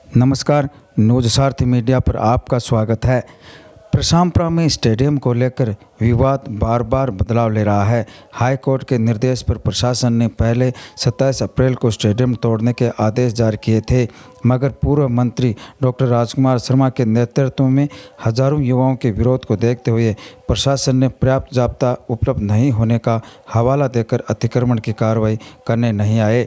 नमस्कार, न्यूज़ सारथी मीडिया पर आपका स्वागत है। प्रशामपुरा में स्टेडियम को लेकर विवाद बार बार बदलाव ले रहा है। हाई कोर्ट के निर्देश पर प्रशासन ने पहले 27 अप्रैल को स्टेडियम तोड़ने के आदेश जारी किए थे, मगर पूर्व मंत्री डॉक्टर राजकुमार शर्मा के नेतृत्व में हजारों युवाओं के विरोध को देखते हुए प्रशासन ने पर्याप्त जाब्ता उपलब्ध नहीं होने का हवाला देकर अतिक्रमण की कार्रवाई करने नहीं आए।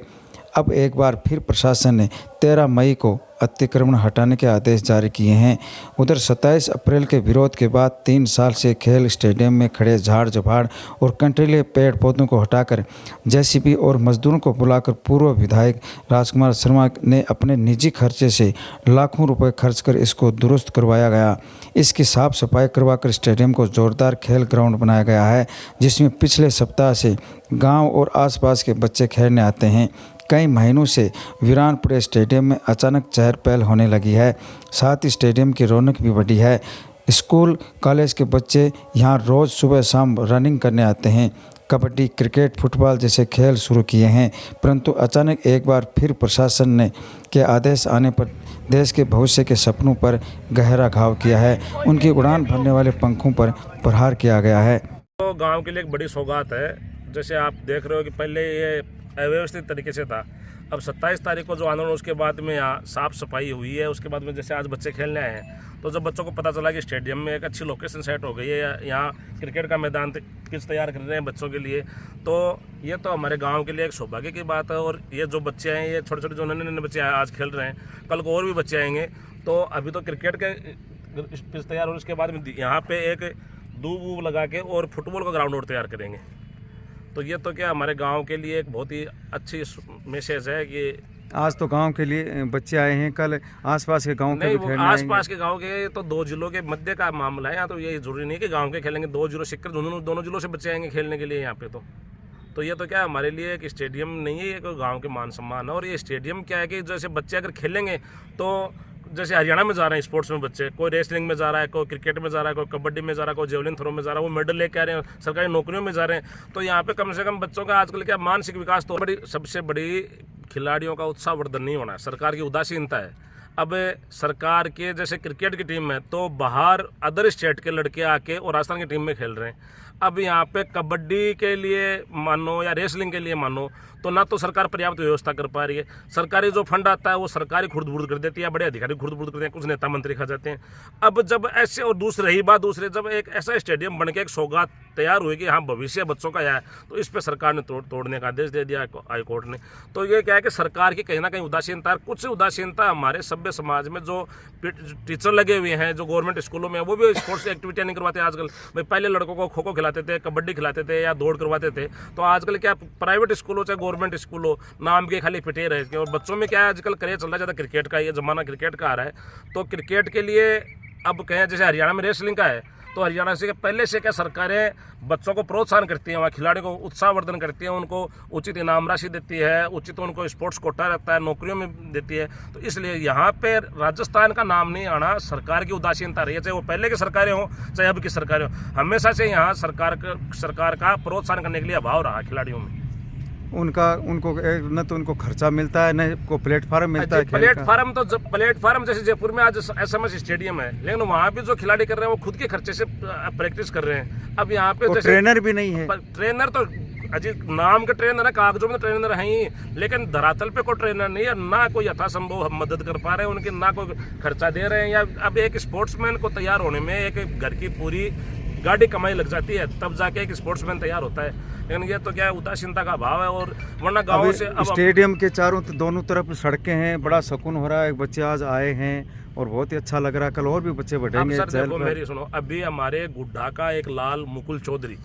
अब एक बार फिर प्रशासन ने 13 मई को अतिक्रमण हटाने के आदेश जारी किए हैं। उधर 27 अप्रैल के विरोध के बाद 3 साल से खेल स्टेडियम में खड़े झाड़ झपाड़ और कंटीले पेड़ पौधों को हटाकर जेसीबी और मजदूरों को बुलाकर पूर्व विधायक राजकुमार शर्मा ने अपने निजी खर्चे से लाखों रुपए खर्च कर इसको दुरुस्त करवाया गया। इसकी साफ सफाई करवाकर स्टेडियम को जोरदार खेल ग्राउंड बनाया गया है, जिसमें पिछले सप्ताह से गाँव और आसपास के बच्चे खेलने आते हैं। कई महीनों से वीरान पड़े स्टेडियम में अचानक चहल पहल होने लगी है। साथ ही स्टेडियम की रौनक भी बढ़ी है। स्कूल कॉलेज के बच्चे यहां रोज़ सुबह शाम रनिंग करने आते हैं। कबड्डी, क्रिकेट, फुटबॉल जैसे खेल शुरू किए हैं, परंतु अचानक एक बार फिर प्रशासन ने के आदेश आने पर देश के भविष्य के सपनों पर गहरा घाव किया है। उनकी उड़ान भरने वाले पंखों पर प्रहार किया गया है। तो गाँव के लिए एक बड़ी सौगात है। जैसे आप देख रहे हो कि पहले ये अव्यवस्थित तरीके से था। अब 27 तारीख को जो आंदोलन उसके बाद में यहाँ साफ़ सफाई हुई है। उसके बाद में जैसे आज बच्चे खेलने आए हैं, तो जब बच्चों को पता चला कि स्टेडियम में एक अच्छी लोकेशन सेट हो गई है, यहाँ क्रिकेट का मैदान पिच तैयार कर रहे हैं बच्चों के लिए, तो ये तो हमारे गांव के लिए एक सौभाग्य की बात है। और ये जो बच्चे हैं, ये छोटे छोटे जो नन्हे बच्चे आज खेल रहे हैं, कल को और भी बच्चे आएंगे। तो अभी तो क्रिकेट के पिच तैयार, और उसके बाद में यहाँ पे एक दूब वूब लगा के और फुटबॉल का ग्राउंड और तैयार करेंगे। तो ये तो क्या हमारे गांव के लिए एक बहुत ही अच्छी मैसेज है कि आज तो गांव के लिए बच्चे आए हैं, कल आसपास के गांव के भी खेलने आएंगे। आसपास के गांव के तो 2 जिलों के मध्य का मामला है। यहाँ तो ये जरूरी नहीं कि गांव के खेलेंगे, 2 जिलों सिक्कर दोनों जिलों से बच्चे आएंगे खेलने के लिए यहाँ पे। तो ये तो क्या हमारे लिए एक स्टेडियम नहीं है, ये कोई गाँव के मान सम्मान है। और ये स्टेडियम क्या है कि जैसे बच्चे अगर खेलेंगे, तो जैसे हरियाणा में जा रहे हैं स्पोर्ट्स में बच्चे, कोई रेसलिंग में जा रहा है, कोई क्रिकेट में जा रहा है, कोई कबड्डी में जा रहा है, कोई जेवलिन थ्रो में जा रहा है, वो मेडल लेके आ रहे हैं, सरकारी नौकरियों में जा रहे हैं। तो यहाँ पे कम से कम बच्चों का आजकल क्या मानसिक विकास तो सबसे बड़ी खिलाड़ियों का उत्साहवर्धन नहीं होना है, सरकार की उदासीनता है। अब सरकार के जैसे क्रिकेट की टीम में तो बाहर अदर स्टेट के लड़के आके और राजस्थान की टीम में खेल रहे हैं। अब यहाँ पे कबड्डी के लिए मानो या रेसलिंग के लिए मानो, तो ना तो सरकार पर्याप्त व्यवस्था कर पा रही है। सरकारी जो फंड आता है वो सरकारी खुर्द-बुर्द कर देती है, बड़े अधिकारी खुर्द-बुर्द करते हैं, कुछ नेता मंत्री खा जाते हैं। अब जब ऐसे, और दूसरे जब एक ऐसा स्टेडियम बन के एक सौगात तैयार हुई कि हाँ भविष्य बच्चों का है, तो इस पर सरकार ने तोड़ने का आदेश दे दिया हाई कोर्ट ने। तो ये क्या है कि सरकार की कहीं ना कहीं उदासीनता, कुछ उदासीनता हमारे सभ्य समाज में जो टीचर लगे हुए हैं, जो गवर्नमेंट स्कूलों में, वो भी स्पोर्ट्स एक्टिविटियाँ नहीं करवाते आजकल। भाई पहले लड़कों को खो खो खिलाते थे, कबड्डी खिलाते थे या दौड़ करवाते थे, तो आजकल क्या प्राइवेट स्कूलों चाहे गवर्नमेंट स्कूलों नाम के खाली पिटे रहे हैं। और बच्चों में क्या है आजकल क्रेज चल रहा है ज़्यादा क्रिकेट का, ये जमाना क्रिकेट का आ रहा है। तो क्रिकेट के लिए अब कहें जैसे हरियाणा में रेसलिंग का है, तो हरियाणा से पहले से क्या सरकारें बच्चों को प्रोत्साहन करती हैं, वहाँ खिलाड़ियों को उत्साहवर्धन करती हैं, उनको उचित इनाम राशि देती है, उचित उनको स्पोर्ट्स कोटा रहता है, नौकरियों में देती है। तो इसलिए यहाँ पे राजस्थान का नाम नहीं आना सरकार की उदासीनता रही है, चाहे वो पहले की सरकारें हों चाहे अब की सरकारें हों। हमेशा से यहाँ सरकार का प्रोत्साहन करने के लिए अभाव रहा खिलाड़ियों में। उनको न तो उनको खर्चा मिलता है, न को प्लेटफार्म मिलता है। प्लेटफार्म जैसे जयपुर में आज SMS स्टेडियम है, लेकिन वहाँ भी जो खिलाड़ी कर रहे हैं वो खुद के खर्चे से प्रैक्टिस कर रहे हैं। अब यहाँ पे तो ट्रेनर भी नहीं है। ट्रेनर तो अजीब नाम के ट्रेनर है, कागजों में ट्रेनर है ही, लेकिन धरातल पे कोई ट्रेनर नहीं है, ना कोई यथासंभव मदद कर पा रहे हैं उनकी, ना कोई खर्चा दे रहे हैं। या अब एक स्पोर्ट्समैन को तैयार होने में एक घर की पूरी गाड़ी कमाई लग जाती है, तब जाके एक स्पोर्ट्समैन तैयार होता है। लेकिन ये तो क्या है, उदासीनता का भाव है। और वरना गाँव से अब स्टेडियम के दोनों तरफ सड़कें हैं, बड़ा सुकून हो रहा है। बच्चे आज आए हैं और बहुत ही अच्छा लग रहा है, कल और भी बच्चे बढ़ेंगे। सर देखो मेरी सुनो, अभी हमारे गुड्डा का एक लाल मुकुल चौधरी,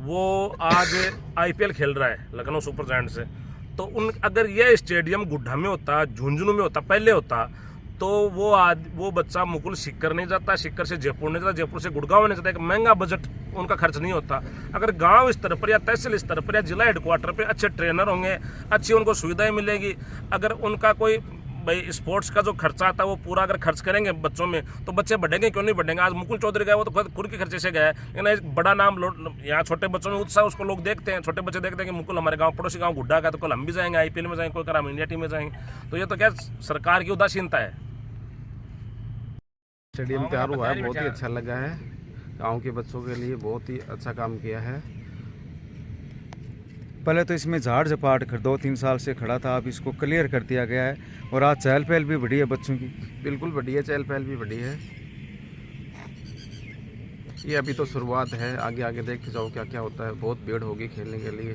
वो आज IPL खेल रहा है लखनऊ सुपर जायंट से। तो अगर ये स्टेडियम गुड्डा में होता, झुंझुनू में होता, पहले होता, तो वो बच्चा मुकुल सिक्कर नहीं जाता, सिक्कर से जयपुर नहीं जाता, जयपुर से गुड़गांव नहीं जाता। एक महंगा बजट उनका खर्च नहीं होता। अगर गांव स्तर पर या तहसील स्तर पर या जिला हेडक्वार्टर पे अच्छे ट्रेनर होंगे, अच्छी उनको सुविधाएं मिलेगी, अगर उनका कोई भाई स्पोर्ट्स का जो खर्चा आता है वो पूरा अगर खर्च करेंगे बच्चों में तो बच्चे बढ़ेंगे, क्यों नहीं बढ़ेंगे। आज मुकुल चौधरी गए, वो तो खुद के खर्चे से गए, लेकिन एक बड़ा नाम यहाँ छोटे बच्चों में उत्साह, उसको लोग देखते हैं, छोटे बच्चे देखते हैं कि मुकुल हमारे गाँव पड़ोसी गाँव गुड्डा का, तो कल हम भी जाएंगे IPL में जाएंगे, कोई कर हम इंडिया टीम में जाएंगे। तो ये तो क्या सरकार की उदासीनता है। स्टेडियम तैयार हुआ है, बहुत ही अच्छा लगा है, गांव के बच्चों के लिए बहुत ही अच्छा काम किया है। पहले तो इसमें झाड़ झपाट 2-3 साल से खड़ा था, अब इसको क्लियर कर दिया गया है और आज चहल पहल भी बढ़ी है बच्चों की। बिल्कुल बढ़ी है, चहल पहल भी बढ़ी है। ये अभी तो शुरुआत है, आगे आगे देखते जाओ क्या क्या होता है। बहुत भीड़ होगी खेलने के लिए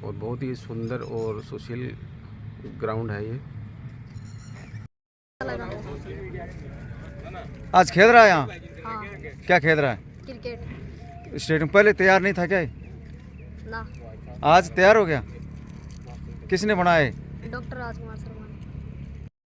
और बहुत ही सुंदर और सुशील ग्राउंड है ये। आज खेल रहा है यहाँ? हाँ, क्या खेल रहा है? क्रिकेट स्टेडियम पहले तैयार नहीं था क्या ये? ना। आज तैयार हो गया? किसने बनाए? डॉक्टर राजकुमार सर।